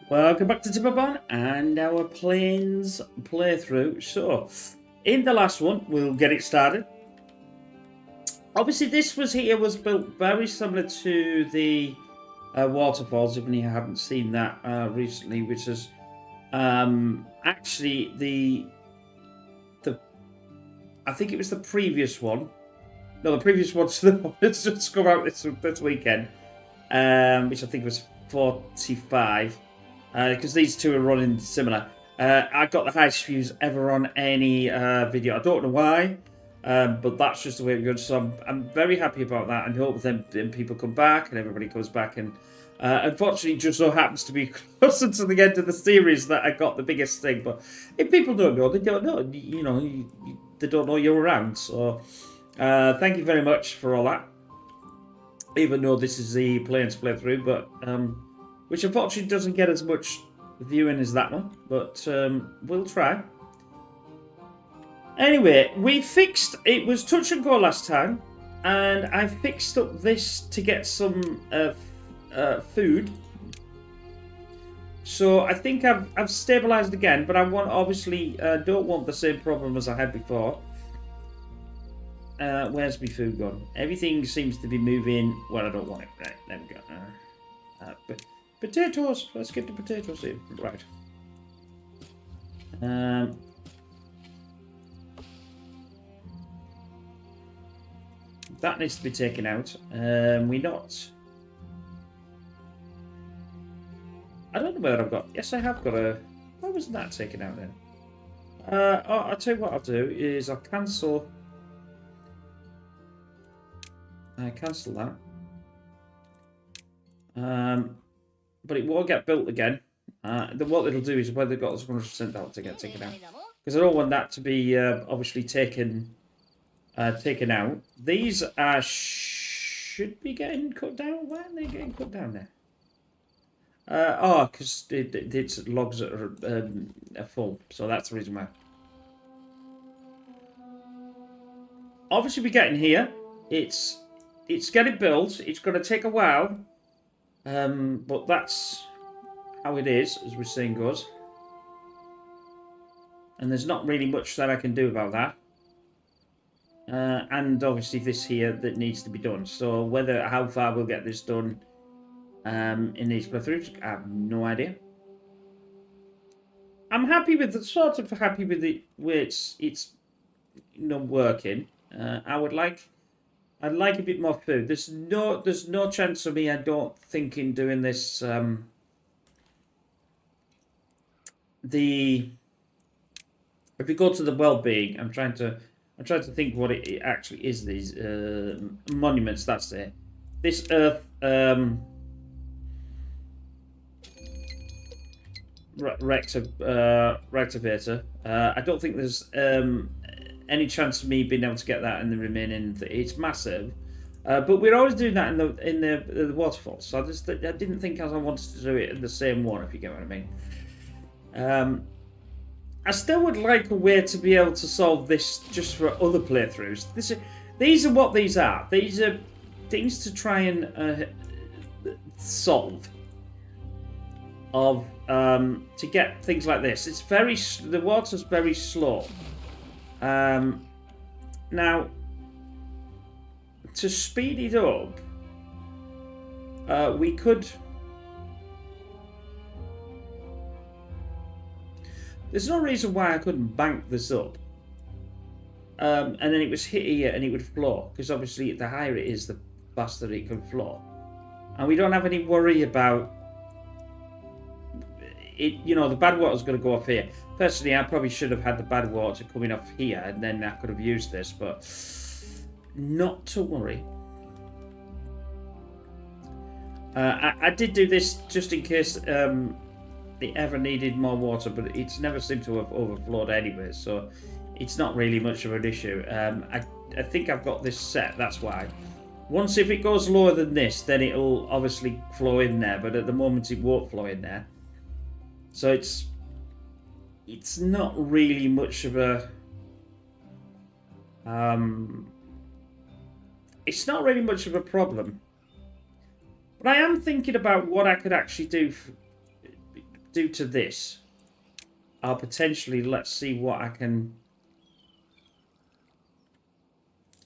Welcome back to Timberborn and our Plains playthrough. So, in the last one, we'll get it started. Obviously, this was built very similar to the waterfalls, even if you haven't seen that recently, which is actually the I think it was the previous one. No, the previous one's the one that's just come out this weekend, which I think was 45. Because these two are running similar. I got the highest views ever on any video. I don't know why, but that's just the way it goes. So I'm very happy about that, and hope then people come back and everybody comes back. And unfortunately, it just so happens to be closer to the end of the series that I got the biggest thing. But if people don't know, they don't know. You know, they don't know you're around. So thank you very much for all that. Even though this is the Plains playthrough, but which unfortunately doesn't get as much viewing as that one, but we'll try. Anyway, we fixed, it was touch and go last time, and I fixed up this to get some food. So I think I've stabilized again, but I obviously don't want the same problem as I had before. Where's my food gone? Everything seems to be moving. Well, I don't want it. Right, there we go. But potatoes. Let's get the potatoes in. Right. That needs to be taken out. We're not. I don't know whether I've got. Yes, I have got a. Why wasn't that taken out then? I'll tell you what I'll do is I'll cancel. Cancel that. But it won't get built again. What it'll do is when they've got 100% that'll get taken out. Because I don't want that to be obviously taken out. These should be getting cut down. Why are they getting cut down there? Because it's logs that are full. So that's the reason why. Obviously we're getting here. It's getting built. It's going to take a while. But that's how it is, as we're saying goes. And there's not really much that I can do about that. And obviously this here that needs to be done. So how far we'll get this done in these playthroughs, I have no idea. I'm happy with the way it's working. I'd like a bit more food. There's no chance of me, I don't think, in doing this. If we go to the well-being, I'm trying to think what it actually is. These monuments. That's it. This earth rectivator. I don't think there's any chance of me being able to get that in the remaining. It's massive, but we're always doing that in the waterfalls. So I didn't think I wanted to do it in the same one, if you get what I mean. I still would like a way to be able to solve this just for other playthroughs. These are what these are. These are things to try and solve. To get things like this, the water's very slow. Now, to speed it up, we could. There's no reason why I couldn't bank this up, and then it was hit here and it would flow, because obviously the higher it is, the faster it can flow, and we don't have any worry about it. The bad water's going to go off here. Personally, I probably should have had the bad water coming off here, and then I could have used this, but not to worry. I did do this just in case they ever needed more water, but it's never seemed to have overflowed anyway, so it's not really much of an issue. I think I've got this set, that's why. Once, if it goes lower than this, then it'll obviously flow in there, but at the moment it won't flow in there. So it's not really much of a it's not really much of a problem. But I am thinking about what I could actually do do to this, I'll potentially, let's see what I can,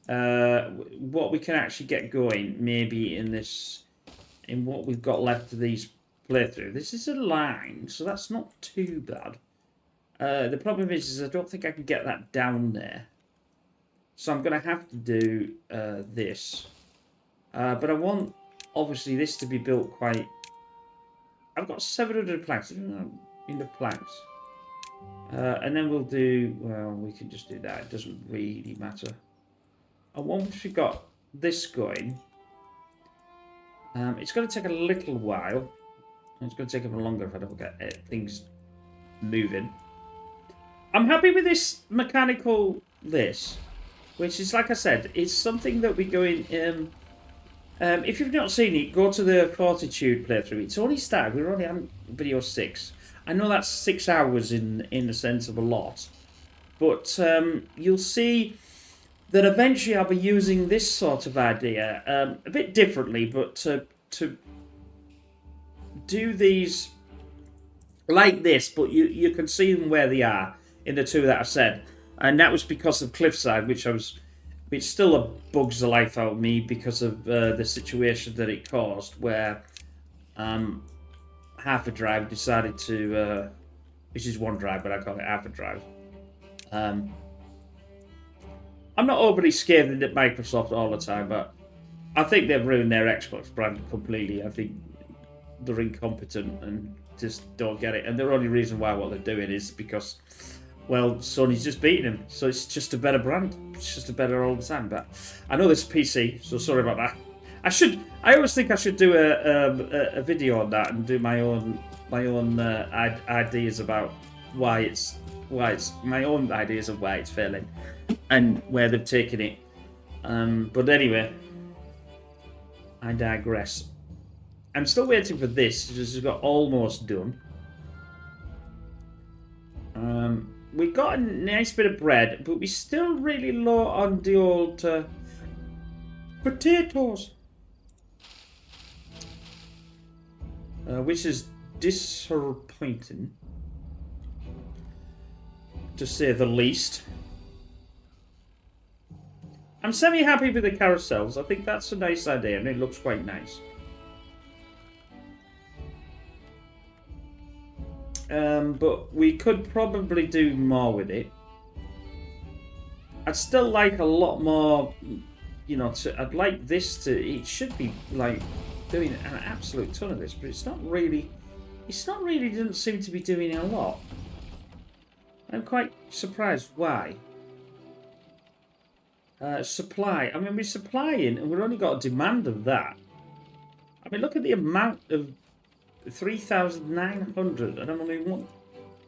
what we can actually get going, maybe in this, in what we've got left of these playthrough. This is a line, so that's not too bad. The problem is I don't think I can get that down there. So I'm going to have to do this. But I want, obviously, this to be built quite... I've got 700 planks. Enough planks. And then we'll do... Well, we can just do that. It doesn't really matter. And once we've got this going, it's going to take a little while. It's going to take even longer if I don't get things moving. I'm happy with this mechanical this, which is, like I said, it's something that we go in... if you've not seen it, go to the Fortitude playthrough. It's only started. We're only on video 6. I know that's 6 hours in the sense of a lot. But you'll see that eventually I'll be using this sort of idea a bit differently, but to do these like this, but you can see them where they are in the two that I said. And that was because of Cliffside, which still bugs the life out of me because of the situation that it caused, where half a drive decided to, which is one drive, but I call it half a drive. I'm not overly scathing at Microsoft all the time, but I think they've ruined their Xbox brand completely. I think they're incompetent and just don't get it. And the only reason why what they're doing is because, well, Sony's just beating them. So it's just a better brand. It's just a better all the time. But I know this is PC, so sorry about that. I always think I should do a video on that and do my own ideas about why it's my own ideas of why it's failing and where they've taken it. But anyway, I digress. I'm still waiting for this. It's got almost done. We got a nice bit of bread, but we're still really low on the old potatoes. Which is disappointing, to say the least. I'm semi-happy with the carousels. I think that's a nice idea, and it looks quite nice. But we could probably do more with it. I'd still like a lot more, you know, I'd like this to, it should be like doing an absolute ton of this, but it's not really, doesn't seem to be doing a lot. I'm quite surprised why. Supply, I mean, we're supplying and we've only got a demand of that. I mean, look at the amount of 3,900 and I'm only one.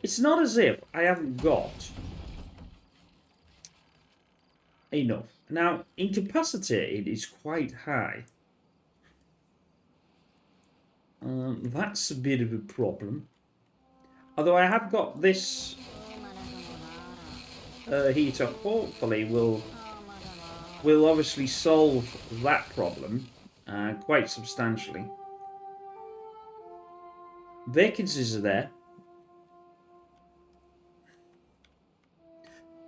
It's not as if I haven't got enough. Now, incapacitated is quite high. That's a bit of a problem. Although I have got this heater, hopefully will obviously solve that problem quite substantially. Vacancies are there.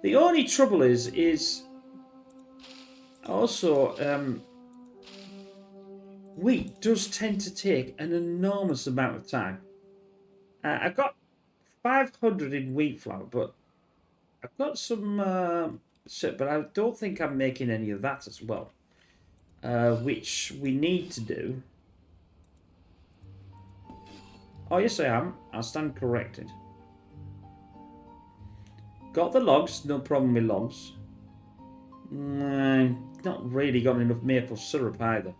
The only trouble is also wheat does tend to take an enormous amount of time. I've got 500 in wheat flour, but I've got some shit, but I don't think I'm making any of that as well, which we need to do. Oh, yes, I am. I'll stand corrected. Got the logs, no problem with logs. Not really got enough maple syrup either.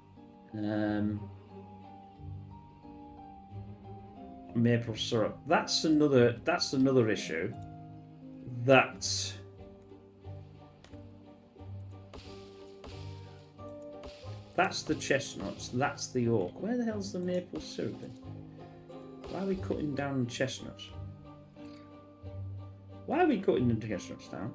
Maple syrup. That's another issue. That's the chestnuts. That's the oak. Where the hell's the maple syrup in? Why are we cutting down chestnuts? Why are we cutting the chestnuts down?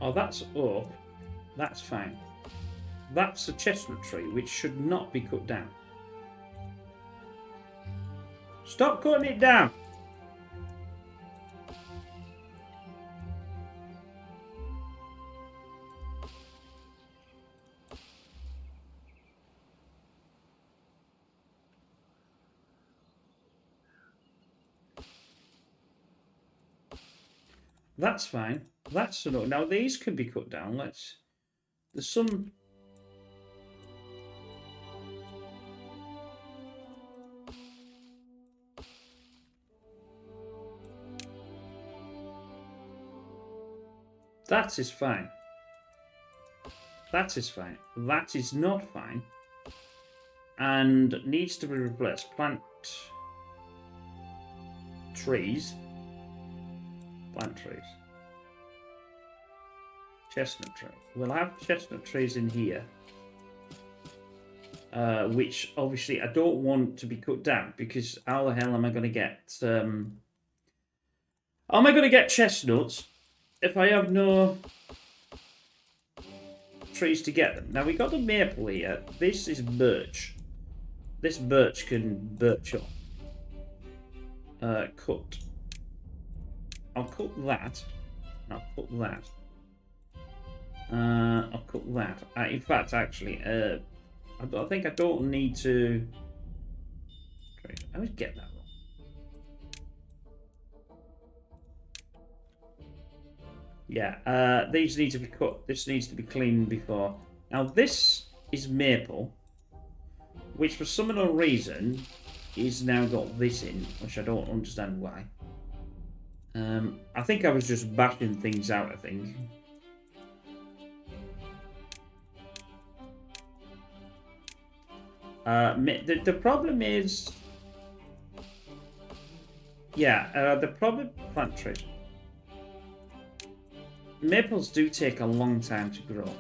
Oh, that's up. That's fine. That's a chestnut tree, which should not be cut down. Stop cutting it down! That's fine. That's enough. Now these can be cut down. Let's. There's some. That is fine. That is fine. That is not fine. And needs to be replaced. Plant trees. Plant trees. Chestnut tree. We'll have chestnut trees in here. Which obviously I don't want to be cut down because how the hell am I going to get? How am I going to get chestnuts if I have no trees to get them? Now we got the maple here. This is birch. This birch can birch up. Cut. I'll cut that. I'll cut that. I'll cut that. In fact, actually, I think I don't need to. I always get that wrong. Yeah, these need to be cut. This needs to be cleaned before. Now, this is maple, which for some unknown reason is now got this in, which I don't understand why. I think I was just bashing things out, I think. The problem is... Yeah, the problem... Plant trees. Maples do take a long time to grow.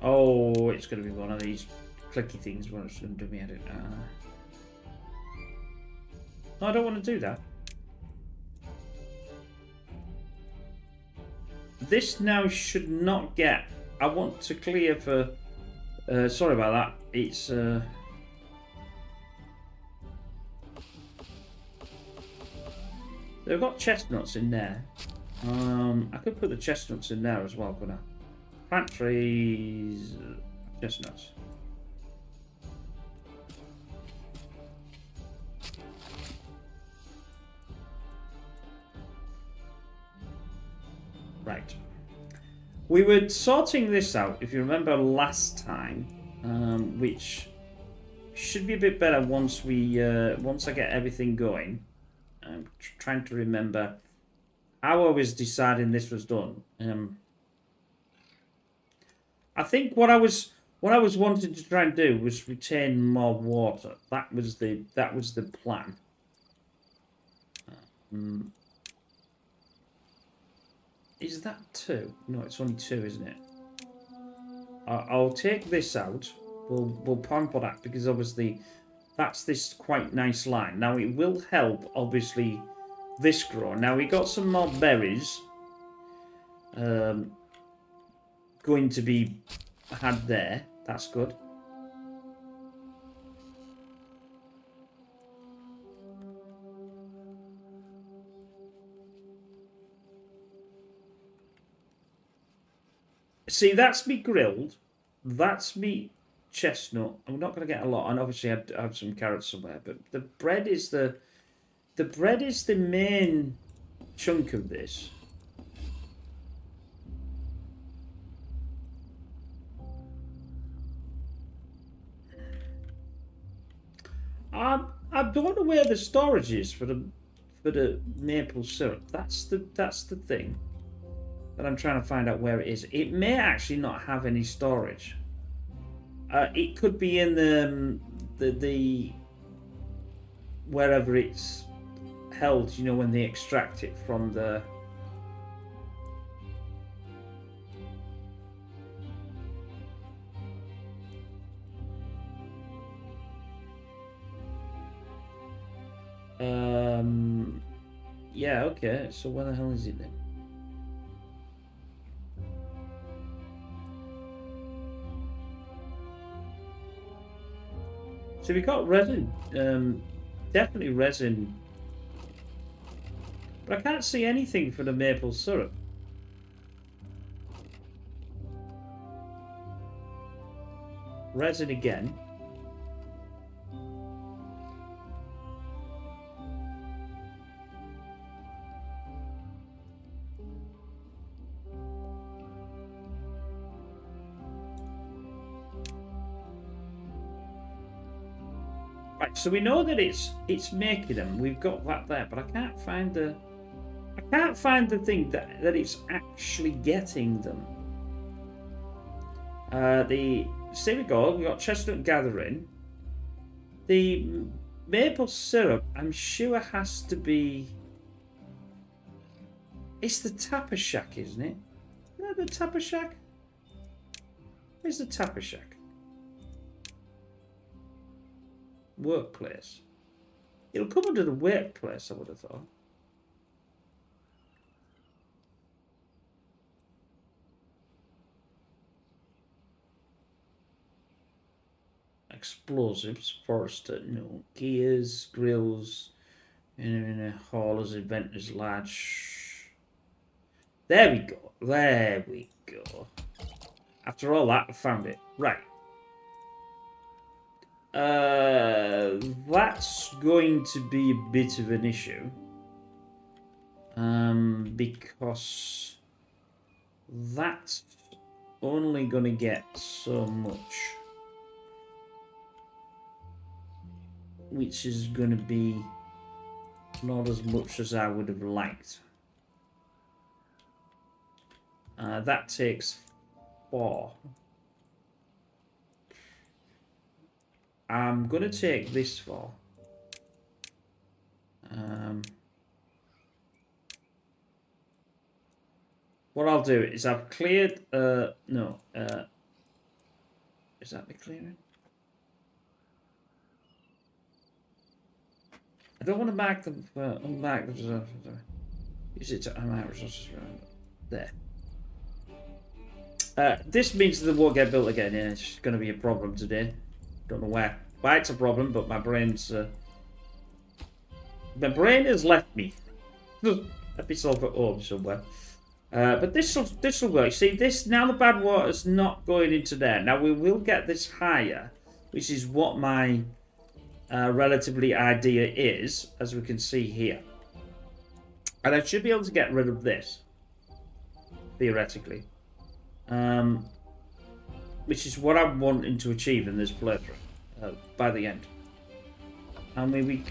Oh, it's going to be one of these clicky things where it's going to do me edit. No, I don't want to do that. This now should not get... I want to clear for... sorry about that. It's... They've got chestnuts in there. I could put the chestnuts in there as well, couldn't I? Plant trees... Chestnuts. Right. We were sorting this out, if you remember last time, which should be a bit better once I get everything going. I'm trying to remember how I was deciding this was done. I think what I was wanting to try and do was retain more water. That was the plan. Is that 2? No, it's only 2, isn't it? I'll take this out. We'll plan for that because obviously that's this quite nice line. Now it will help obviously this grow. Now we got some more berries. Going to be had there. That's good. See, that's me grilled. That's me chestnut. I'm not going to get a lot, and obviously I have some carrots somewhere. But the bread is the main chunk of this. I don't know where the storage is for the maple syrup. That's the thing that I'm trying to find out where it is. It may actually not have any storage. It could be in the wherever it's held. You know, when they extract it from the. Yeah, okay. So where the hell is it then? So we got resin. Definitely resin. But I can't see anything for the maple syrup. Resin again. Right, so we know that it's making them. We've got that there, but I can't find the thing that it's actually getting them. See, we got chestnut gathering. The maple syrup, I'm sure, has to be. It's the Tapper Shack, isn't it? Is that the Tapper Shack? Where's the Tapper Shack? Workplace. It'll come under the workplace, I would have thought. Explosives, Forester, no. Gears, grills, haulers, inventors, large. There we go. There we go. After all that, I found it. Right. That's going to be a bit of an issue. Because that's only going to get so much. Which is going to be not as much as I would have liked. That takes 4. I'm going to take this 4. What I'll do is I've cleared... no. Is that me clearing? I don't want to mark them for unmark the reserve. Use it to unmark resources around there. This means that they won't get built again. Yeah, it's going to be a problem today. Don't know why it's a problem, but my brain's my brain has left me. Let me solve at home somewhere. But this will work. See, this now the bad water's not going into there. Now we will get this higher, which is what my relatively idea is, as we can see here. And I should be able to get rid of this, theoretically. Which is what I'm wanting to achieve in this playthrough by the end. I mean,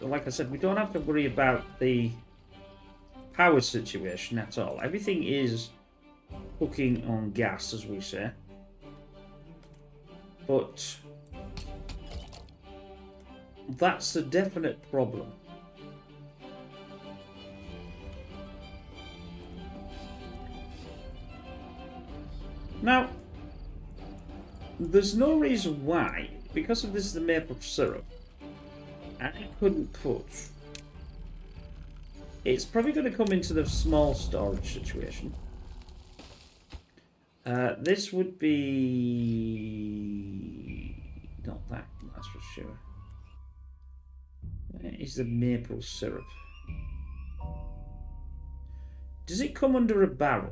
like I said, we don't have to worry about the power situation at all. Everything is cooking on gas, as we say. But that's a definite problem. Now, there's no reason why, because of this is the maple syrup, I couldn't put... It's probably going to come into the small storage situation. This would be... not that, that's for sure. Where is the maple syrup? Does it come under a barrel?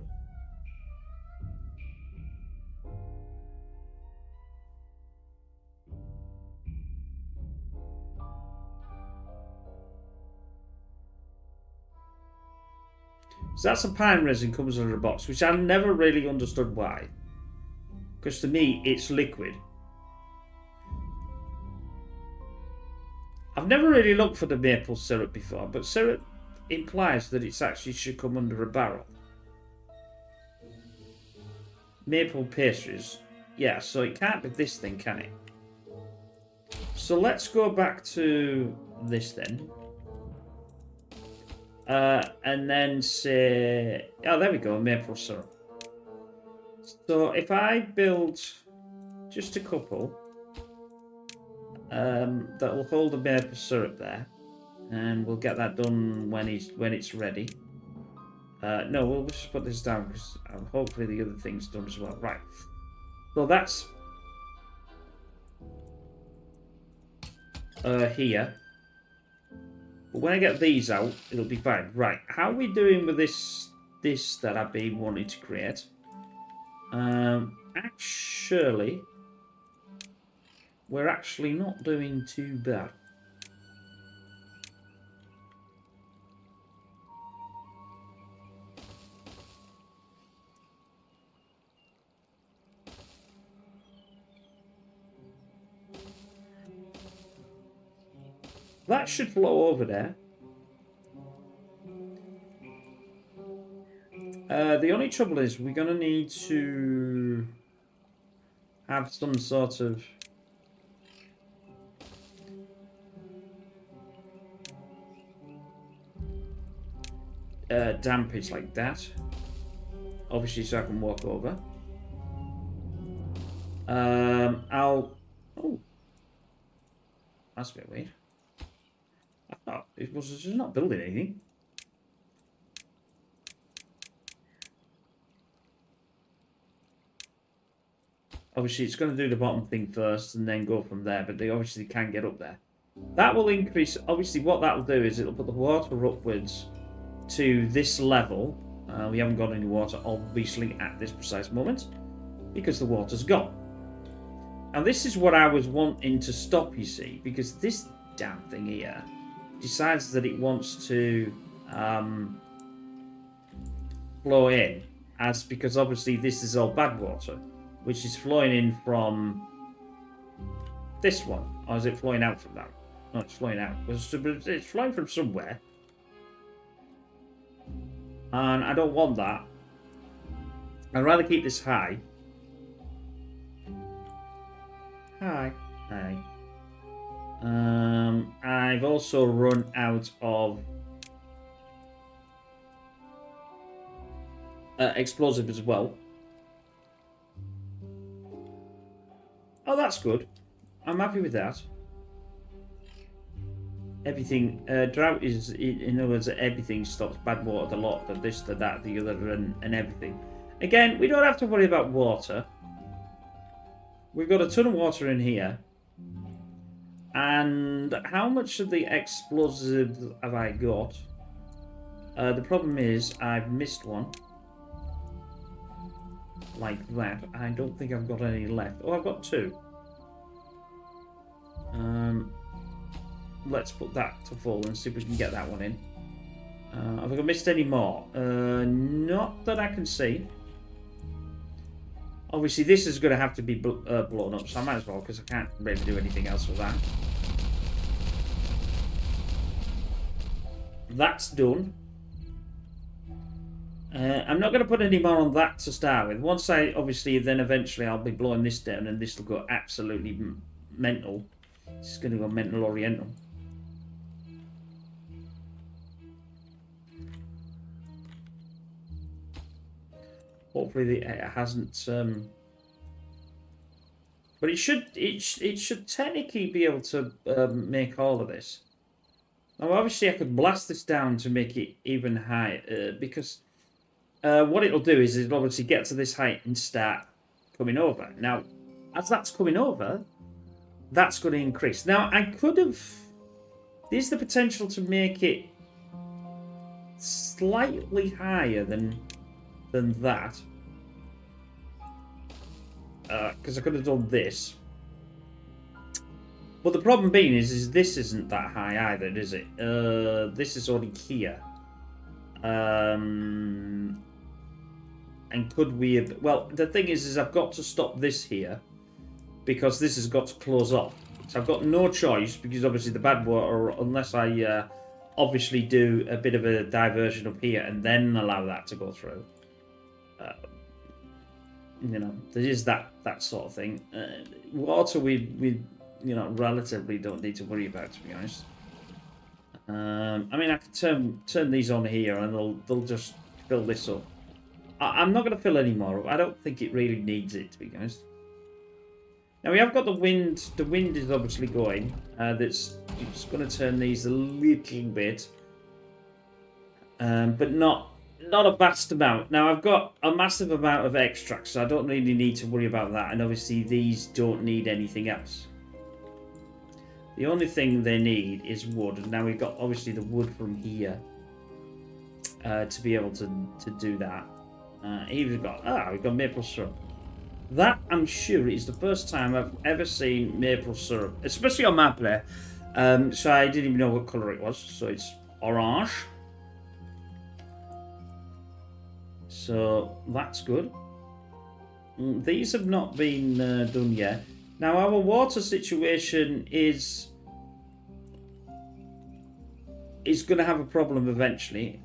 So that's a pine resin comes under a box, which I never really understood why. Because to me, it's liquid. I've never really looked for the maple syrup before, but syrup implies that it actually should come under a barrel. Maple pastries. Yeah, so it can't be this thing, can it? So let's go back to this then. And then say... Oh, there we go, maple syrup. So if I build just a couple... that will hold the maple syrup there. And we'll get that done when it's ready. No, we'll just put this down because hopefully the other thing's done as well. Right. So that's here. But when I get these out, it'll be fine. Right. How are we doing with this that I've been wanting to create? Actually, we're actually not doing too bad. That should flow over there. The only trouble is we're going to need to have some sort of dampage like that. Obviously, so I can walk over. Oh, that's a bit weird. I thought it was just not building anything. Obviously, it's going to do the bottom thing first and then go from there, but they obviously can get up there. That will increase. Obviously, what that will do is it'll put the water upwards to this level. We haven't got any water, obviously, at this precise moment because the water's gone. And this is what I was wanting to stop, you see, because this damn thing here decides that it wants to flow in, because obviously this is all bad water, which is flowing in from this one. Or is it flowing out from that? No, it's flowing out. It's flowing from somewhere. And I don't want that. I'd rather keep this high. Hi. I've also run out of explosive as well. Oh, that's good. I'm happy with that. Everything, drought is, in other words, everything stops. Bad water, the lot, the this, the that, the other, and everything. Again, we don't have to worry about water. We've got a ton of water in here. And how much of the explosives have I got? The problem is I've missed one. Like that. I don't think I've got any left. Oh, I've got 2. Let's put that to full and see if we can get that one in. Have I missed any more? Not that I can see. Obviously, this is going to have to be blown up, so I might as well, because I can't really do anything else with that. That's done. I'm not going to put any more on that to start with. Once I, obviously, then eventually I'll be blowing this down, and this will go absolutely mental. It's going to go mental oriental. Hopefully it hasn't. But it should technically be able to make all of this. Now, obviously, I could blast this down to make it even higher because what it'll do is it'll obviously get to this height and start coming over. Now, as that's coming over, that's going to increase. Now, I could have. There's the potential to make it slightly higher than that, because I could have done this, but the problem being is this isn't that high either, is it? This is only here, and could we have, well, the thing is I've got to stop this here because this has got to close off, so I've got no choice, because obviously the bad water, unless I obviously do a bit of a diversion up here and then allow that to go through. You know, there is that sort of thing. Water, we relatively don't need to worry about, to be honest. I mean, I can turn these on here, and they'll just fill this up. I'm not going to fill any more up. I don't think it really needs it, to be honest. Now we have got the wind. The wind is obviously going. That's just going to turn these a little bit, but not a vast amount. Now I've got a massive amount of extracts, so I don't really need to worry about that. And obviously these don't need anything else. The only thing they need is wood. And now we've got obviously the wood from here to be able to do that. Here we've got maple syrup. That, I'm sure, is the first time I've ever seen maple syrup, especially on my play. So I didn't even know what colour it was. So it's orange. So that's good. These have not been done yet. Now our water situation is going to have a problem eventually.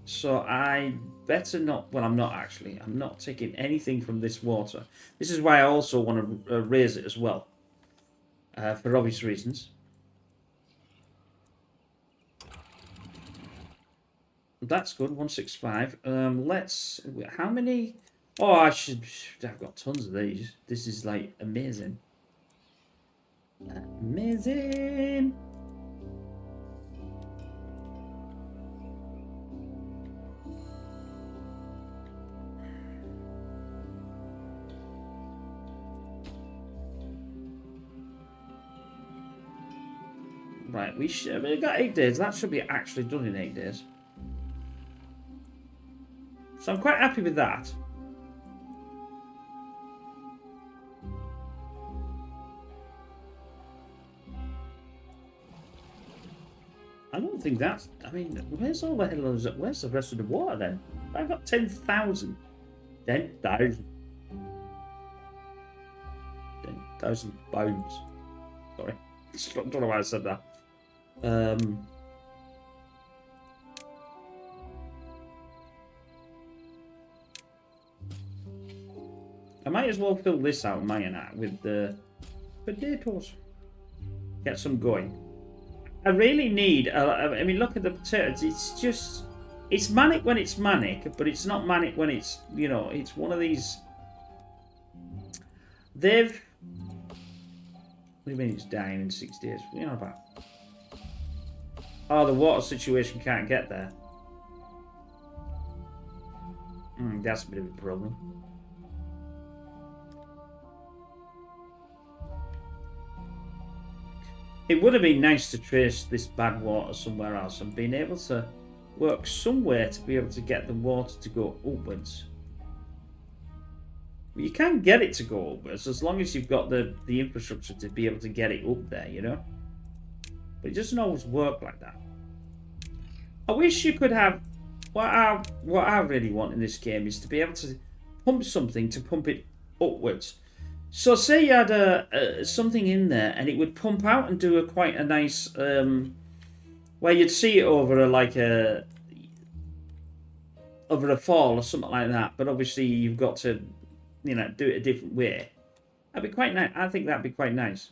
So I better not... Well, I'm not actually. I'm not taking anything from this water. This is why I also want to raise it as well. For obvious reasons. That's good. 165. Let's... How many... Oh, I've got tons of these. This is like amazing. Amazing. Right, we've got 8 days. That should be actually done in 8 days. So I'm quite happy with that. I don't think that's... I mean, where's all the hell is it? Where's the rest of the water then? I've got 10,000. 10,000. 10,000 bones. Sorry. I don't know why I said that. I might as well fill this out, mightn't I, with the potatoes. Get some going. I really need... I mean, look at the potatoes. It's just... It's manic when it's manic, but it's not manic when it's... You know, it's one of these... They've... What do you mean it's dying in 6 days? What are you on about? Oh, the water situation can't get there. That's a bit of a problem. It would have been nice to trace this bad water somewhere else and being able to work somewhere to be able to get the water to go upwards. You can get it to go upwards as long as you've got the infrastructure to be able to get it up there, you know? But it doesn't always work like that. I wish you could have... What I really want in this game is to be able to pump something to pump it upwards. So say you had something in there and it would pump out and do quite a nice... where you'd see it over a fall or something like that. But obviously you've got to... You know, do it a different way. That'd be quite nice. I think that'd be quite nice.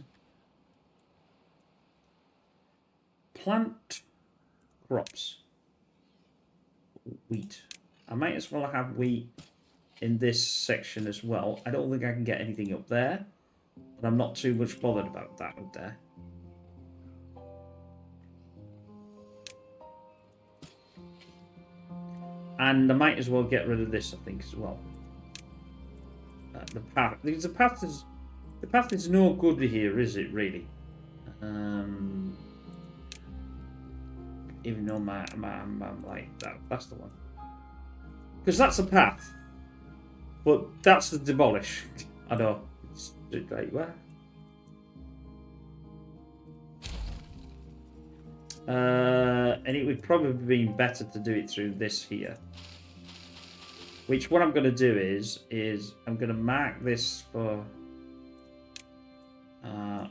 Plant crops. Wheat. I might as well have wheat in this section as well. I don't think I can get anything up there, but I'm not too much bothered about that up there. And I might as well get rid of this, I think, as well. The path. The path is no good here, is it really? Even though I'm like that's the one. Because that's a path, but that's the demolish. I know. It's right where. And it would probably be better to do it through this here. Which what I'm going to do is I'm going to mark this for... no.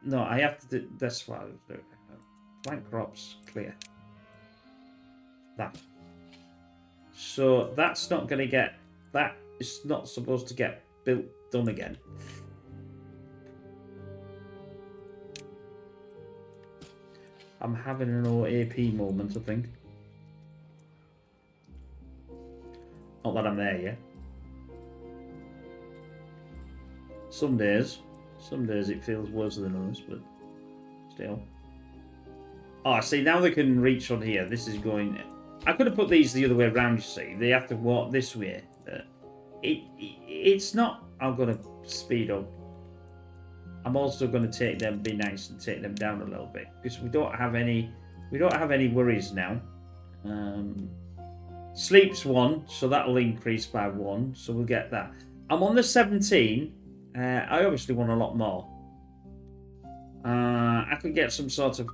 No, I have to do... That's what I'll do. Plant crops, clear. That. So that's not going to get... That is not supposed to get built, done again. I'm having an OAP moment, I think. Not that I'm there yet. Some days it feels worse than others, but still. Oh, see, now they can reach on here. This is going... I could have put these the other way around, you see. They have to walk this way. It's not... I'm going to speed up. I'm also going to take them, be nice and take them down a little bit. Because we don't have any worries now. Sleep's 1, so that'll increase by 1. So we'll get that. I'm on the 17. I obviously want a lot more. I could get some sort of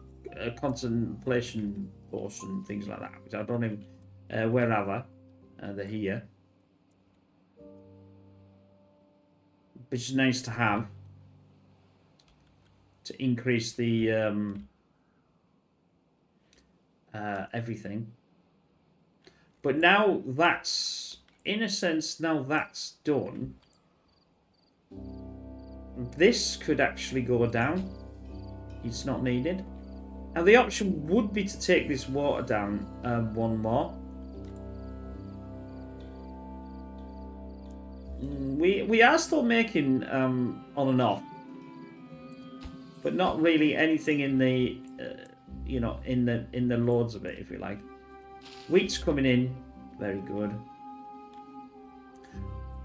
contemplation portion, things like that. Which I don't even... wherever. They're here. Which is nice to have. To increase the... everything. But now that's... In a sense, now that's done... This could actually go down. It's not needed. Now the option would be to take this water down 1 more. We are still making on and off, but not really anything in the you know, in the loads of it, if you like. Wheat's coming in, very good.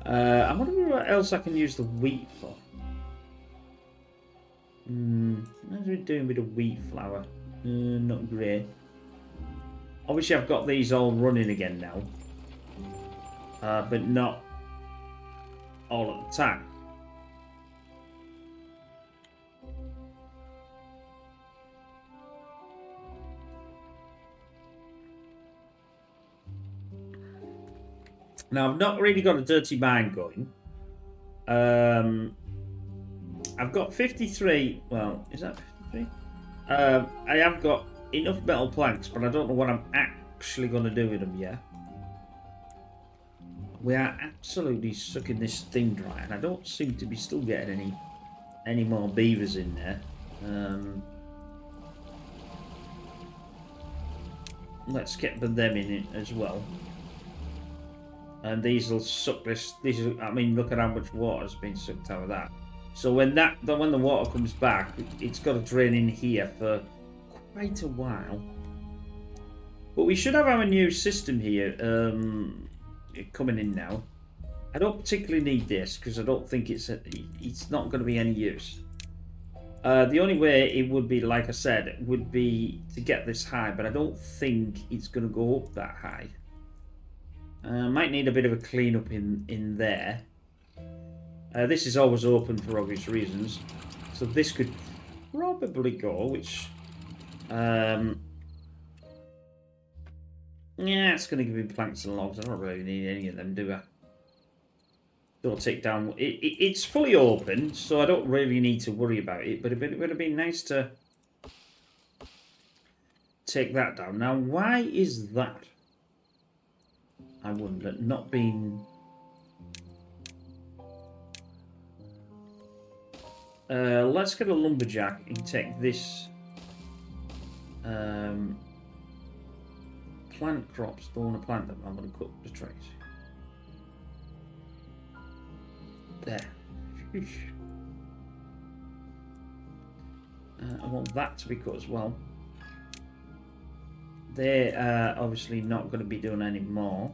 I wonder what else I can use the wheat for. How's it doing with the wheat flour? Not great. Obviously, I've got these all running again now, but not all at the time. Now, I've not really got a dirty mine going. I've got 53. Well, is that 53? I have got enough metal planks, but I don't know what I'm actually going to do with them yet. We are absolutely sucking this thing dry, and I don't seem to be still getting any more beavers in there. Let's get them in it as well. And these will suck this. I mean, look at how much water has been sucked out of that. So when the water comes back, it's got to drain in here for quite a while. But we should have our new system here coming in now. I don't particularly need this because I don't think it's not going to be any use. The only way it would be, like I said, would be to get this high, but I don't think it's going to go up that high. Might need a bit of a cleanup in there. This is always open for obvious reasons, so this could probably go. Which, yeah, it's going to give me planks and logs. I don't really need any of them, do I? Don't take down. It's fully open, so I don't really need to worry about it. But it would have been nice to take that down. Now, why is that? I wonder, not being... let's get a lumberjack and take this plant crops. Don't want to plant them. I'm going to cut the trees. There. I want that to be cut as well. They're obviously not going to be doing any more.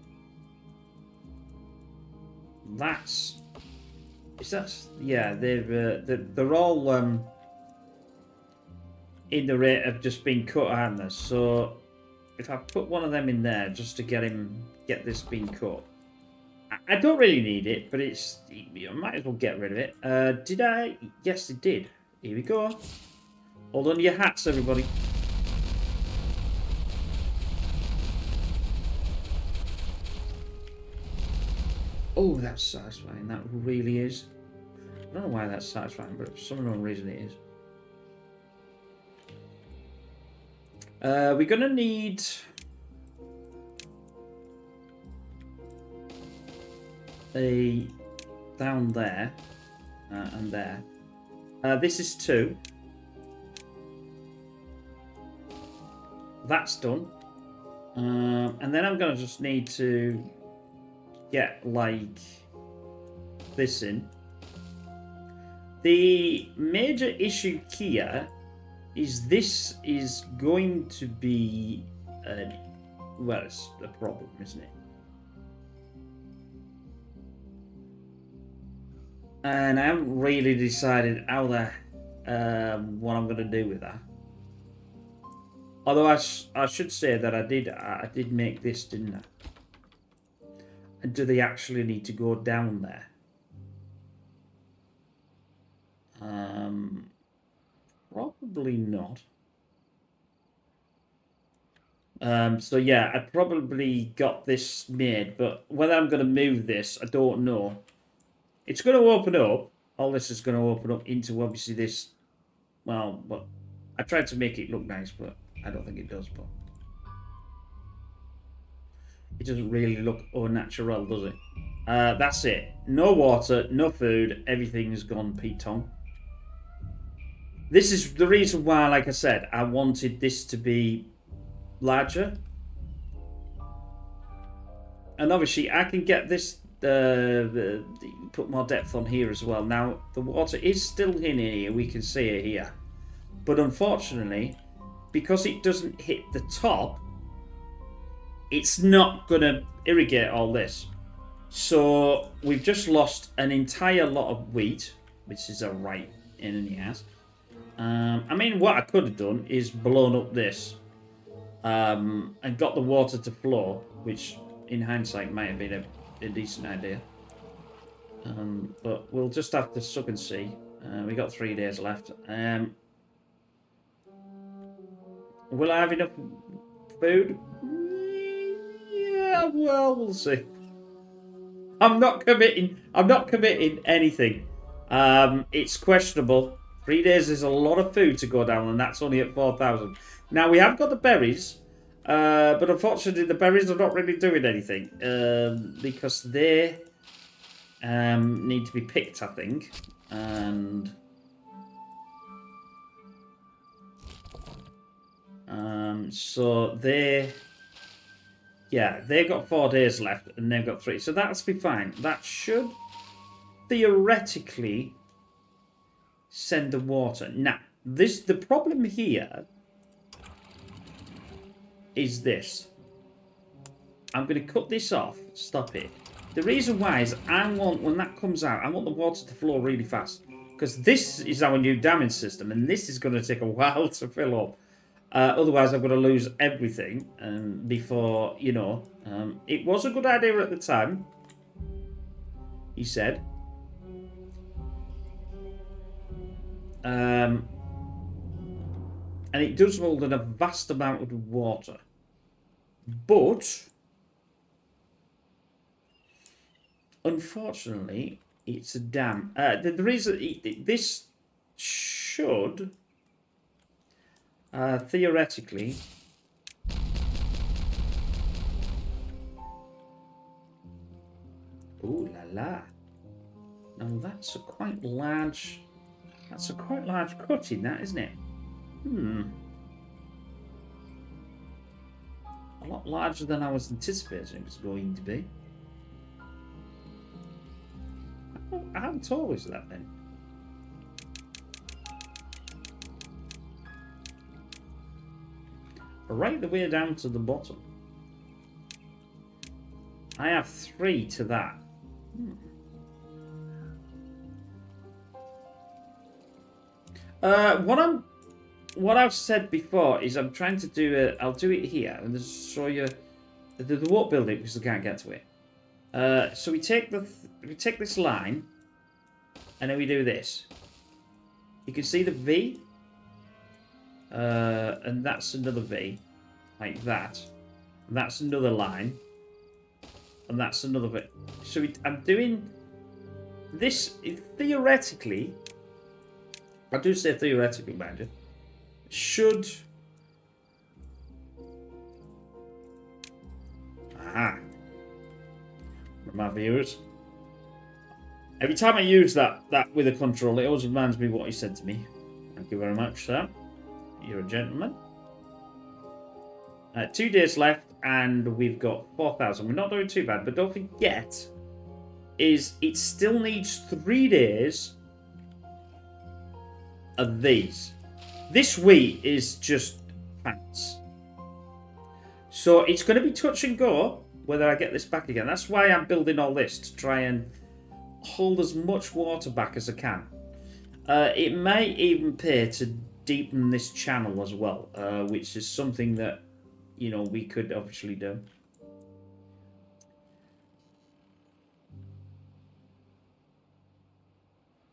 Yeah, they're all in the rate of just being cut, aren't they? So if I put one of them in there just to get this being cut, I don't really need it, but I might as well get rid of it. Did I? Yes, it did. Here we go. Hold on to your hats, everybody. Oh, that's satisfying. That really is. I don't know why that's satisfying, but for some unknown reason it is. We're going to need... down there and there. This is 2. That's done. And then I'm going to just need to get like this in. The major issue here is this is going to be, well, it's a problem, isn't it? And I haven't really decided how what I'm going to do with that. Although I should say that I did make this, didn't I? And do they actually need to go down there? Probably not. So yeah, I probably got this made, but whether I'm going to move this, I don't know. It's going to open up. All this is going to open up into obviously this. Well, but I tried to make it look nice, but I don't think it does. But it doesn't really look au natural, does it? That's it. No water, no food. Everything's gone Pete-tong. This is the reason why, like I said, I wanted this to be larger. And obviously, I can get this, put more depth on here as well. Now, the water is still in here. We can see it here. But unfortunately, because it doesn't hit the top, it's not going to irrigate all this. So, we've just lost an entire lot of wheat, which is a right in the ass. I mean, what I could have done is blown up this and got the water to flow, which in hindsight might have been a decent idea. But we'll just have to suck and see. We got 3 days left. Will I have enough food? Yeah, well, we'll see. I'm not committing anything. It's questionable. 3 days is a lot of food to go down, and that's only at 4,000. Now, we have got the berries, but unfortunately, the berries are not really doing anything because they need to be picked, I think. And so they've got 4 days left, and they've got 3. So that's be fine. That should theoretically send the water. Now, the problem here is this. I'm going to cut this off. Stop it. The reason why is when that comes out, I want the water to flow really fast. Because this is our new damming system, and this is going to take a while to fill up. Otherwise, I'm going to lose everything before, it was a good idea at the time, he said. And it does hold in a vast amount of water. But, unfortunately, it's a dam. The reason this should, theoretically, ooh la la. Now that's a quite large cutting, that, isn't it? A lot larger than I was anticipating it was going to be. How tall is that then? Right the way down to the bottom. I have 3 to that. What I've said before is I'm trying to do I'll do it here and just show you. They won't build it because they can't get to it. So we take this line, and then we do this. You can see the V, and that's another V, like that. And that's another line, and that's another V. So I'm doing this theoretically. I do say theoretically, mind you. Should. Aha. My viewers. Every time I use that with a control, it always reminds me what he said to me. Thank you very much, sir. You're a gentleman. 2 days left, and we've got 4,000. We're not doing too bad, but don't forget, it still needs 3 days of these. This wheat is just pants. So it's going to be touch and go whether I get this back again. That's why I'm building all this, to try and hold as much water back as I can. It may even pay to deepen this channel as well, which is something that, you know, we could obviously do.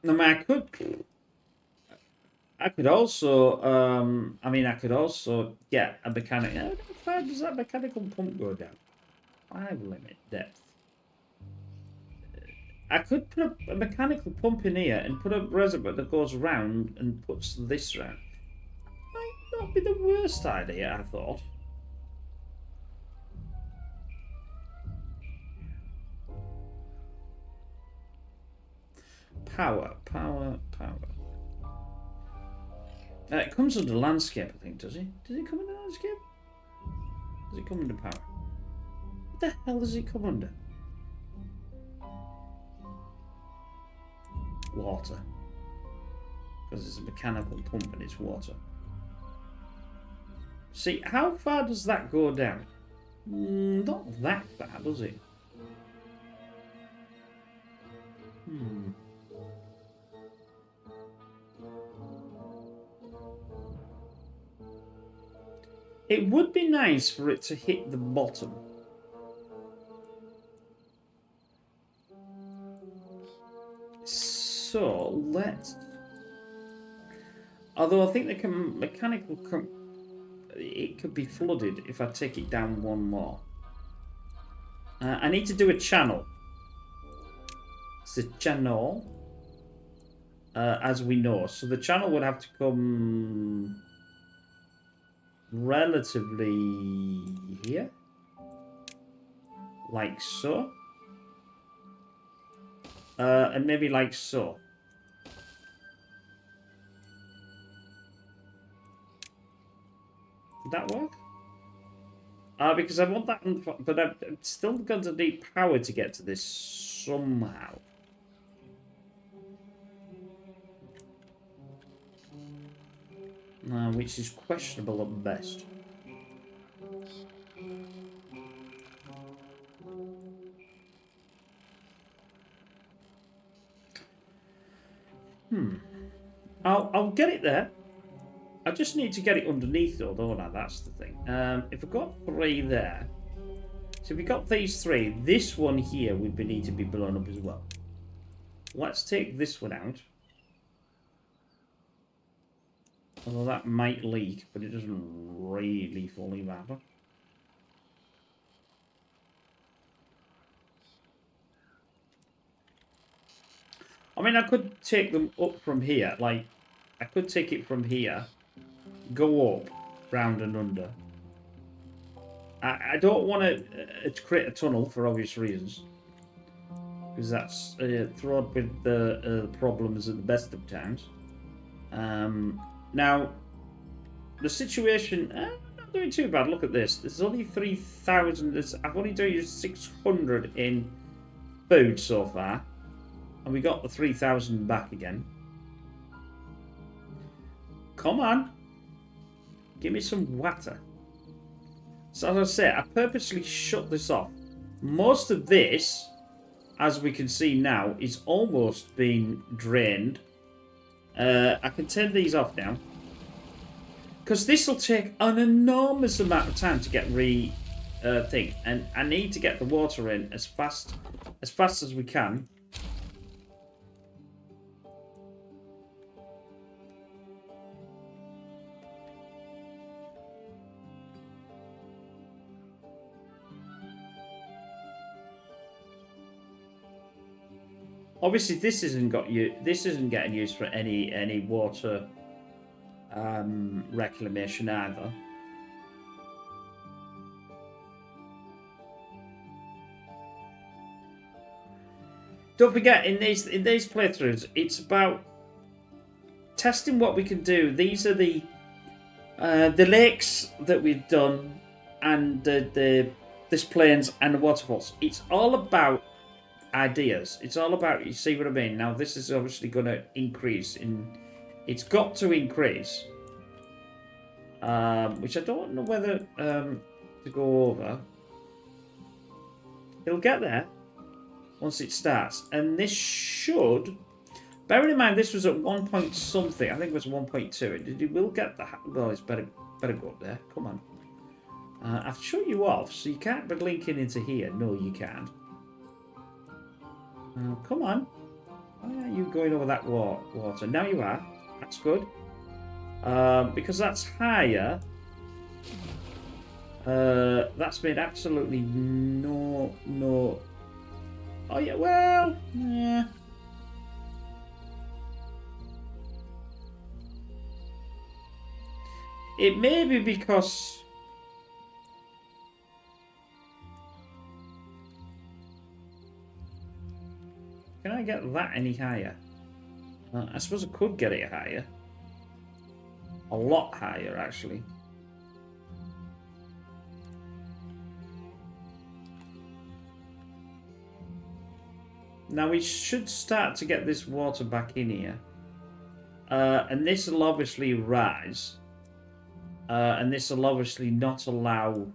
I mean, I could also, I could also get a mechanic. How far does that mechanical pump go down? 5 limit depth. I could put a mechanical pump in here and put a reservoir that goes round and puts this round. Might not be the worst idea, I thought. Power. It comes under landscape, I think, does it? Does it come under landscape? Does it come under power? What the hell does it come under? Water. Because it's a mechanical pump and it's water. See, how far does that go down? Not that far, does it? It would be nice for it to hit the bottom. So let's. Although I think they can mechanical. It could be flooded if I take it down one more. I need to do a channel. It's a channel, as we know. So the channel would have to come relatively here, like so, and maybe like so. Would that work? Because I want that, but I'm still going to need power to get to this somehow. Which is questionable at best. I'll get it there. I just need to get it underneath though, don't I? That's the thing. If we've got 3 there. So if we got these 3, this one here would need to be blown up as well. Let's take this one out. Although that might leak, but it doesn't really fully matter. I mean, I could take them up from here. Like, I could take it from here, go up, round and under. I don't want to create a tunnel for obvious reasons. Because that's fraught with the problems at the best of times. Now, the situation, I'm not doing too bad. Look at this. There's only 3,000. I've only done 600 in food so far. And we got the 3,000 back again. Come on. Give me some water. So as I say, I purposely shut this off. Most of this, as we can see now, is almost being drained. I can turn these off now. Because this will take an enormous amount of time to get thing. And I need to get the water in as fast as we can. Obviously, this isn't getting used for any water reclamation either. Don't forget, in these playthroughs, it's about testing what we can do. These are the lakes that we've done, and this plains and the waterfalls. It's all about ideas. It's all about, you see what I mean? Now, this is obviously going to increase in It's got to increase. Which I don't know whether to go over. It'll get there once it starts. And this should... Bearing in mind this was at 1 point something. I think it was 1.2. It will get the... Well, it's better go up there. Come on. I've shut you off, so you can't be linking into here. No, you can't. Come on. Why aren't you going over that water? Now you are. That's good. Because that's higher. That's made absolutely no... Oh, yeah, well... Yeah. It may be because... Can I get that any higher? I suppose I could get it higher. A lot higher, actually. Now we should start to get this water back in here. And this will obviously rise. And this will obviously not allow...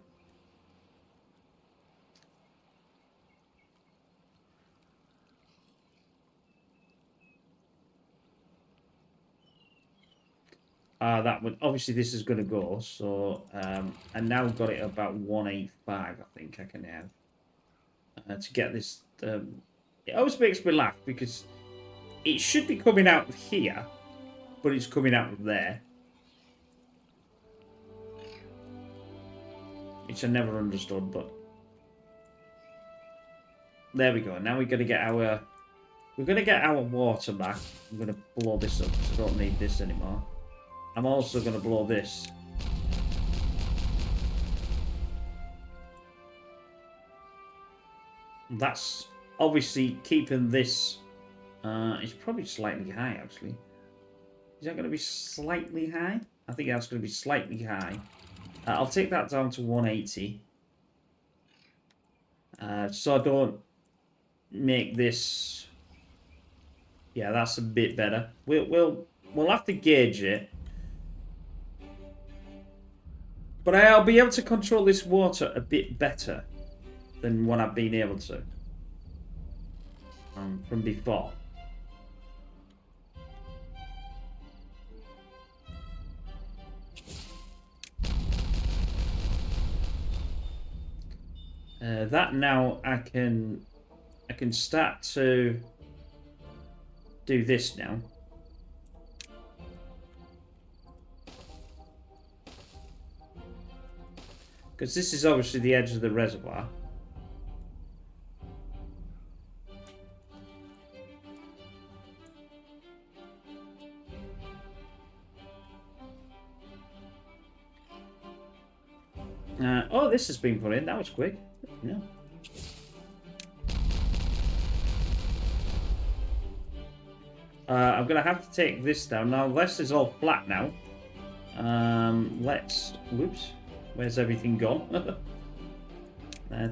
that would... Obviously this is going to go, so... and now we've got it about 185, I think I can have. To get this... it always makes me laugh, because it should be coming out of here, but it's coming out of there. Which I never understood, but... There we go. Now we're going to get our... We're going to get our water back. I'm going to blow this up, because I don't need this anymore. I'm also going to blow this. That's obviously keeping this... it's probably slightly high, actually. Is that going to be slightly high? I think that's going to be slightly high. I'll take that down to 180. So I don't make this... Yeah, that's a bit better. We'll have to gauge it. But I'll be able to control this water a bit better than what I've been able to from before. That now I can start to do this now. Because this is obviously the edge of the reservoir. Oh, this has been put in. That was quick. Yeah. I'm going to have to take this down. Now, this is all flat now. Let's... Whoops. Where's everything gone?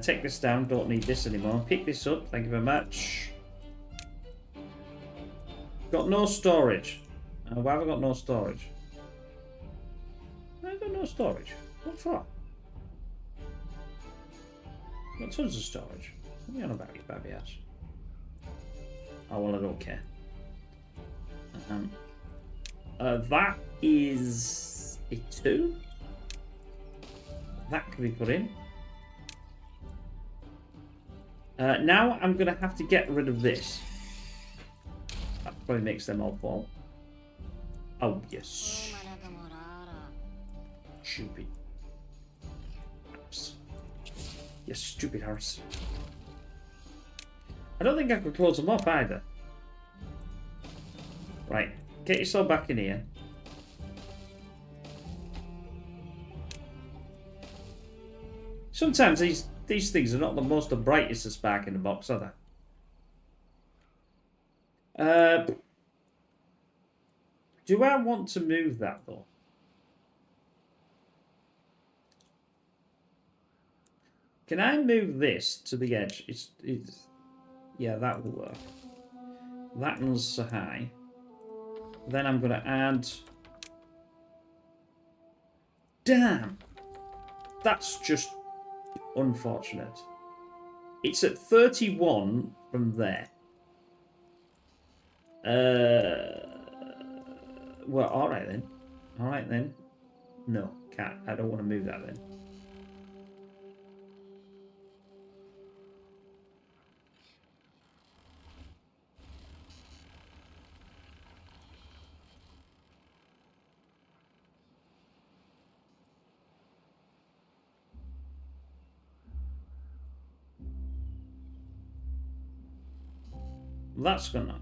Take this down. Don't need this anymore. Pick this up. Thank you very much. Got no storage. Why have I got no storage? I've got no storage. What for? Got tons of storage. What are you on about, you baby ass? Oh, well, I don't care. That is a 2. That can be put in. Now I'm going to have to get rid of this. That probably makes them all fall. Oh, yes. Stupid. You stupid horse. I don't think I could close them off either. Right. Get yourself back in here. Sometimes these things are not the most brightest of spark in the box, are they? Do I want to move that though? Can I move this to the edge? Yeah, that will work. That one's so high. Then I'm going to add... Damn! That's just unfortunate. It's at 31 from there. Well, alright then. Alright then. No, can't. I don't want to move that then.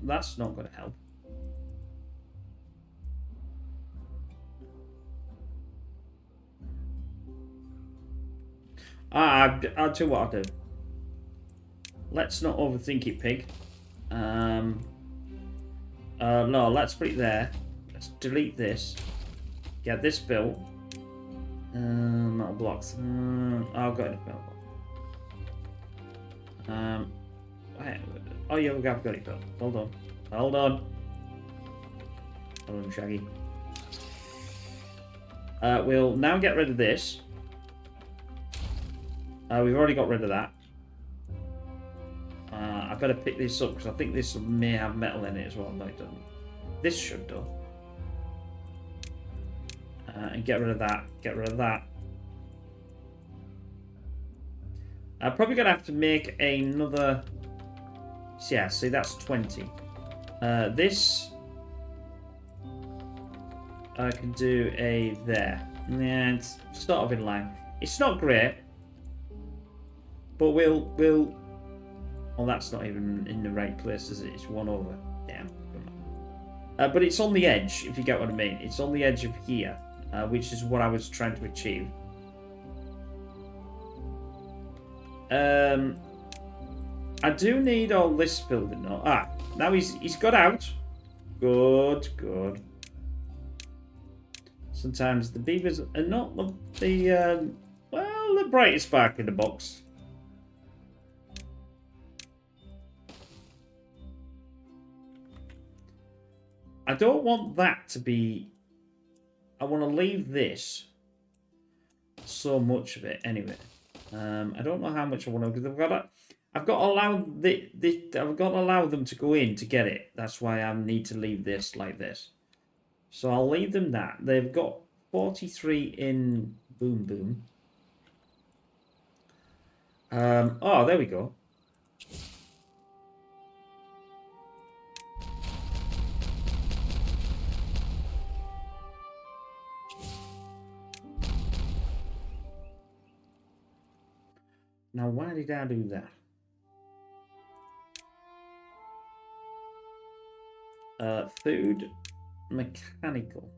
That's not gonna help. I'll tell you what I'll do. Let's not overthink it, pig. No, let's put it there. Let's delete this. Get this built. Metal blocks. I've got it built. Oh yeah, I've got it built. Hold on. Hold on, Shaggy. We'll now get rid of this. We've already got rid of that. I better pick this up because I think this may have metal in it as well. No, it doesn't. This should do. And get rid of that. Get rid of that. I'm probably going to have to make another... Yeah, see, that's 20. This... I can do a there. Yeah, it's sort of in line. It's not great. But we'll... Well, that's not even in the right place, is it? It's one over. Damn. But it's on the edge, if you get what I mean. It's on the edge of here, which is what I was trying to achieve. I do need all this building now. Now he's got out. Good, good. Sometimes the beavers are not the brightest spark in the box. I don't want that to be... I want to leave this. So much of it, anyway. I don't know how much I want to... Because I've got to allow I've got to allow them to go in to get it. That's why I need to leave this like this. So I'll leave them that. They've got 43 in Boom Boom. Oh, there we go. Now, why did I do that? Food, mechanical.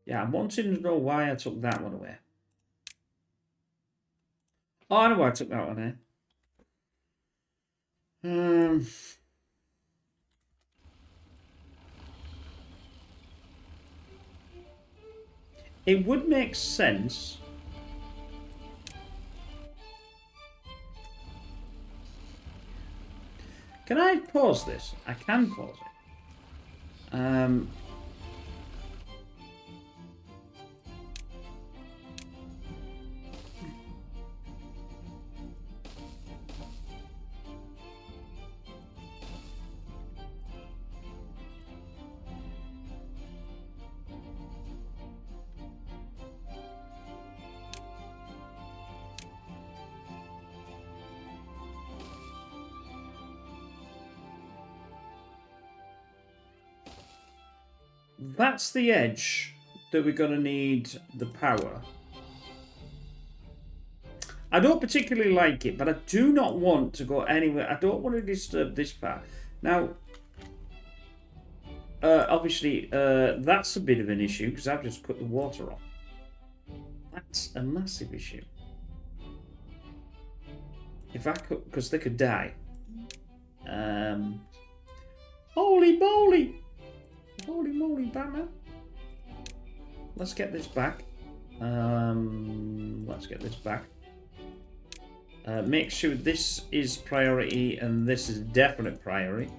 Yeah, I'm wanting to know why I took that one away. Oh, I know why I took that one there. It would make sense. Can I pause this? I can pause it. That's the edge that we're going to need the power. I don't particularly like it, but I do not want to go anywhere. I don't want to disturb this part. Now, obviously, that's a bit of an issue because I've just cut the water off. That's a massive issue. If I could, because they could die. Holy moly! Holy moly! moly, Batman. Let's get this back. Let's get this back. Make sure this is priority and this is definite priority.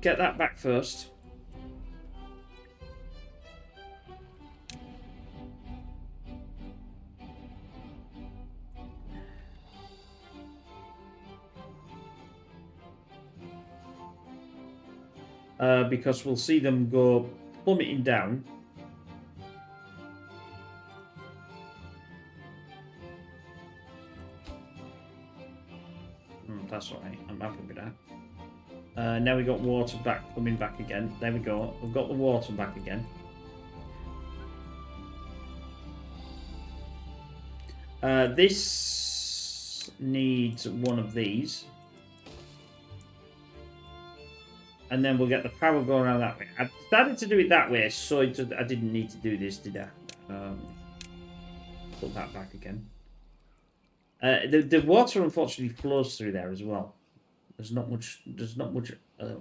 Get that back first. Because we'll see them go plummeting down. That's alright, I'm happy with that. Now we got water back, coming back again. There we go, we've got the water back again. This needs one of these. And then we'll get the power going around that way. I started to do it that way, so I didn't need to do this, did I? Put that back again. The water unfortunately flows through there as well. There's not much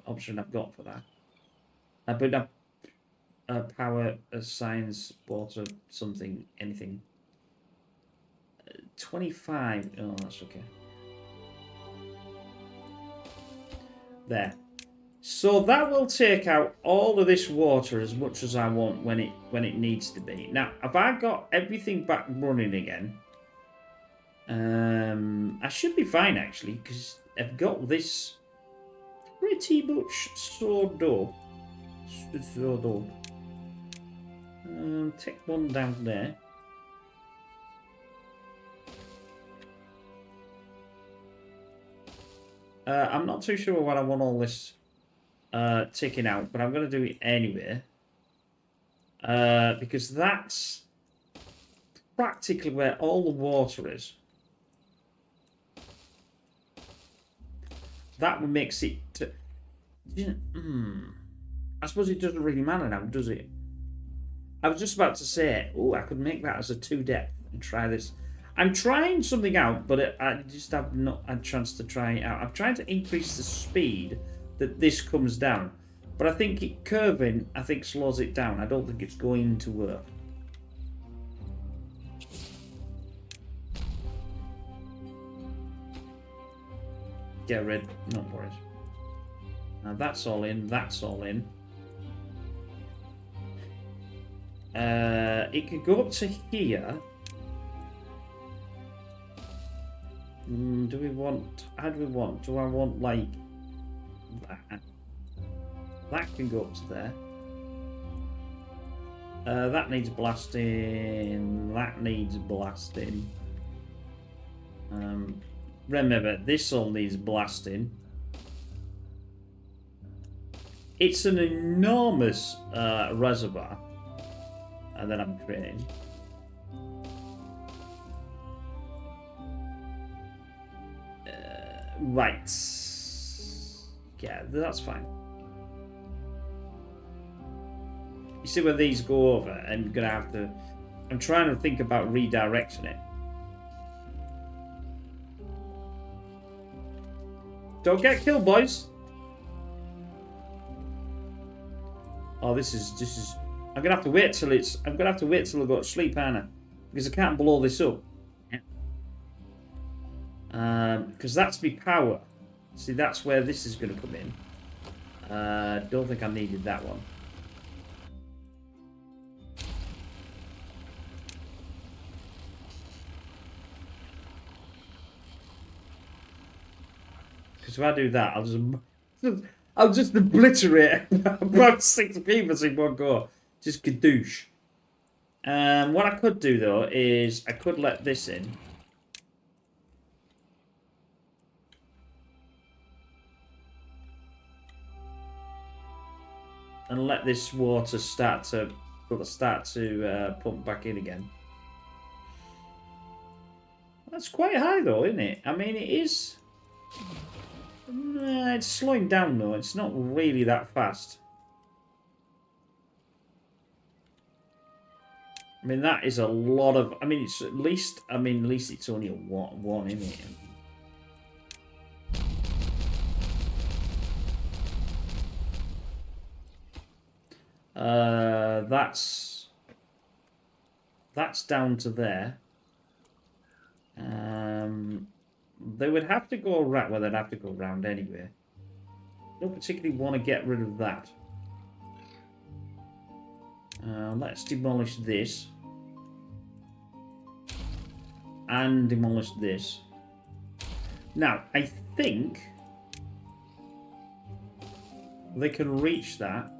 option I've got for that. But power, science, water, something, anything. 25. Oh, that's okay. There. So that will take out all of this water as much as I want when it needs to be. Now, have I got everything back running again? I should be fine actually, because I've got this pretty much sewed up. Take one down there. I'm not too sure what I want all this taking out, but I'm going to do it anyway. Because that's practically where all the water is. That makes it... I suppose it doesn't really matter now, does it? I was just about to say, oh, I could make that as a 2-depth and try this. I'm trying something out, but I just have not had a chance to try it out. I'm trying to increase the speed that this comes down. But I think it curving, I think, slows it down. I don't think it's going to work. Get rid, no worries. Now that's all in, that's all in. It could go up to here. Do we want, how do we want? Do I want like that? That can go up to there. That needs blasting. That needs blasting. Remember, this all needs blasting. It's an enormous reservoir that I'm creating. Right. Yeah, that's fine. You see where these go over, and I'm gonna have to. I'm trying to think about redirecting it. Don't get killed, boys. Oh, this is. I'm gonna have to wait till it's. I'm gonna have to wait till I go to sleep, aren't I? Because I can't blow this up. Because that's my power. See, that's where this is going to come in. Don't think I needed that one. Because if I do that, I'll just obliterate about 6 people in one go. Just kadoosh. What I could do though is I could let this in. And let this water start to pump back in again. That's quite high though, isn't it? I mean, it is. It's slowing down though. It's not really that fast. I mean, that is a lot of. I mean, it's at least. I mean, at least it's only a one, isn't it? That's down to there. They would have to go around. Well, they'd have to go around anyway. Don't particularly want to get rid of that. Let's demolish this. And demolish this. Now, I think they can reach that.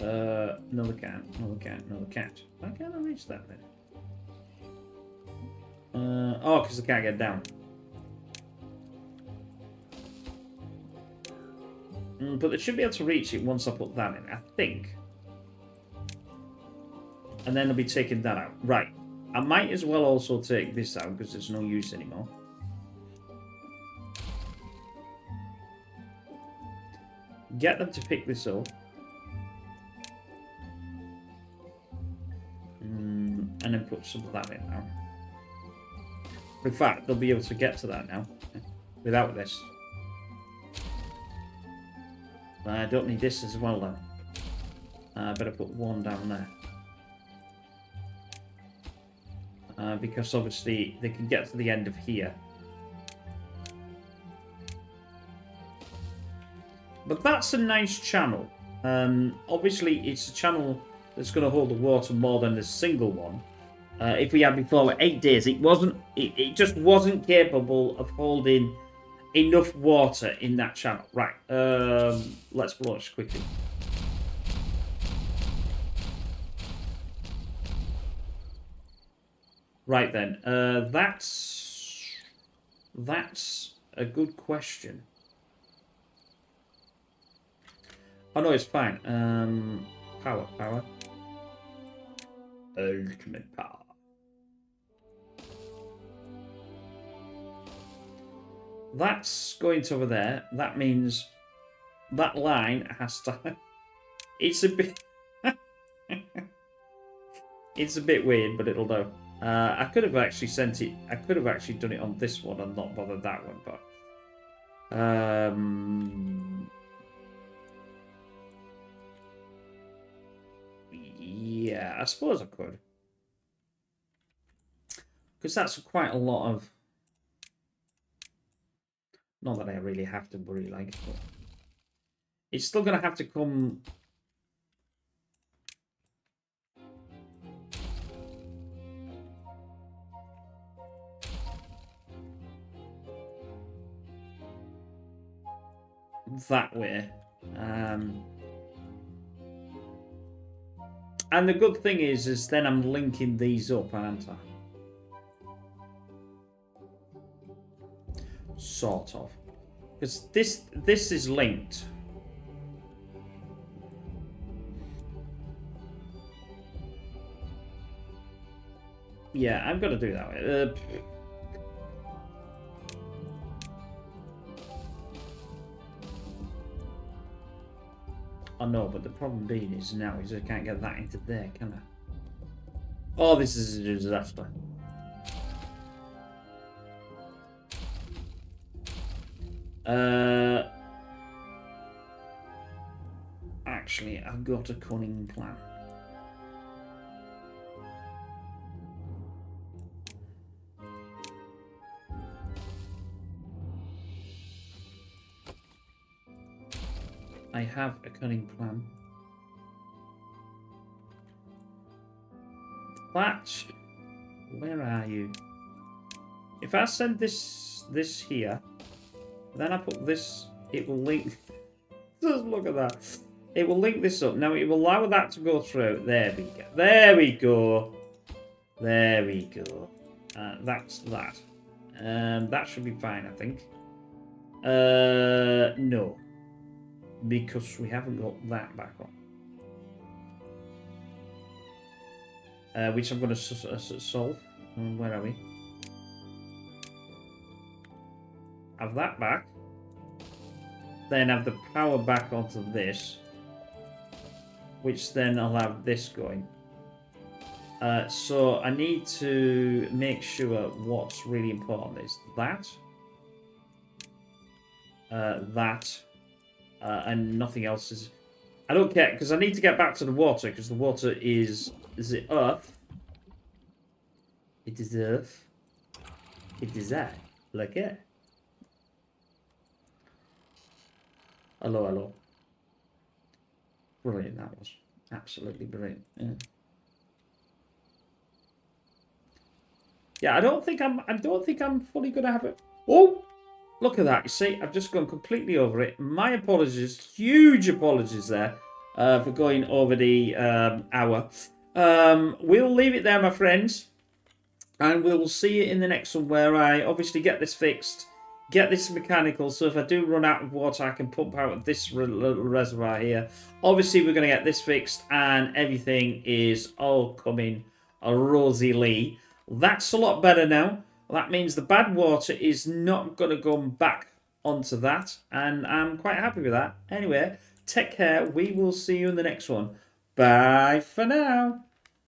No, they can't. No, they can't. No, they can't. Why can't I reach that then? Oh, because they can't get down. But they should be able to reach it once I put that in, I think. And then they'll be taking that out. Right. I might as well also take this out because there's no use anymore. Get them to pick this up. And then put some of that in now. In fact, they'll be able to get to that now. Without this. I don't need this as well though. I better put one down there. Because obviously they can get to the end of here. But that's a nice channel. Obviously it's a channel that's going to hold the water more than a single one. If we had before 8 days, it just wasn't capable of holding enough water in that channel. Right, let's watch quickly. Right then, that's a good question. Oh no, it's fine. Power. Ultimate power. That's going to over there. That means that line has to... It's a bit... It's a bit weird, but it'll do. I could have actually sent it... I could have actually done it on this one and not bothered that one, but... Yeah, I suppose I could. Because that's quite a lot of... Not that I really have to worry, like, but... It's still going to have to come... that way. And the good thing is then I'm linking these up, aren't I? Sort of. Because this is linked. Yeah, I'm going to do that way. I know, but the problem being is now is I can't get that into there, can I? Oh, this is a disaster. Actually, I've got a cunning plan. I have a cunning plan. Thatch, where are you? If I send this here, then I put this, it will link. Just look at that. It will link this up. Now it will allow that to go through. There we go. There we go. There we go. That's that. That should be fine, I think. No. Because we haven't got that back on. Which I'm going to solve. Where are we? Have that back. Then have the power back onto this. Which then I'll have this going. So I need to make sure what's really important is that. That. And nothing else is... I don't care, because I need to get back to the water, because the water is it earth? It is earth. It is that. Like it. Hello, hello. Brilliant, that was. Absolutely brilliant. Yeah, I don't think I'm fully gonna have it. Oh! Look at that. You see, I've just gone completely over it. My apologies. Huge apologies there for going over the hour. We'll leave it there, my friends. And we'll see you in the next one where I obviously get this fixed. Get this mechanical. So if I do run out of water, I can pump out of this little reservoir here. Obviously, we're going to get this fixed. And everything is all coming rosily. That's a lot better now. That means the bad water is not going to go back onto that. And I'm quite happy with that. Anyway, take care. We will see you in the next one. Bye for now.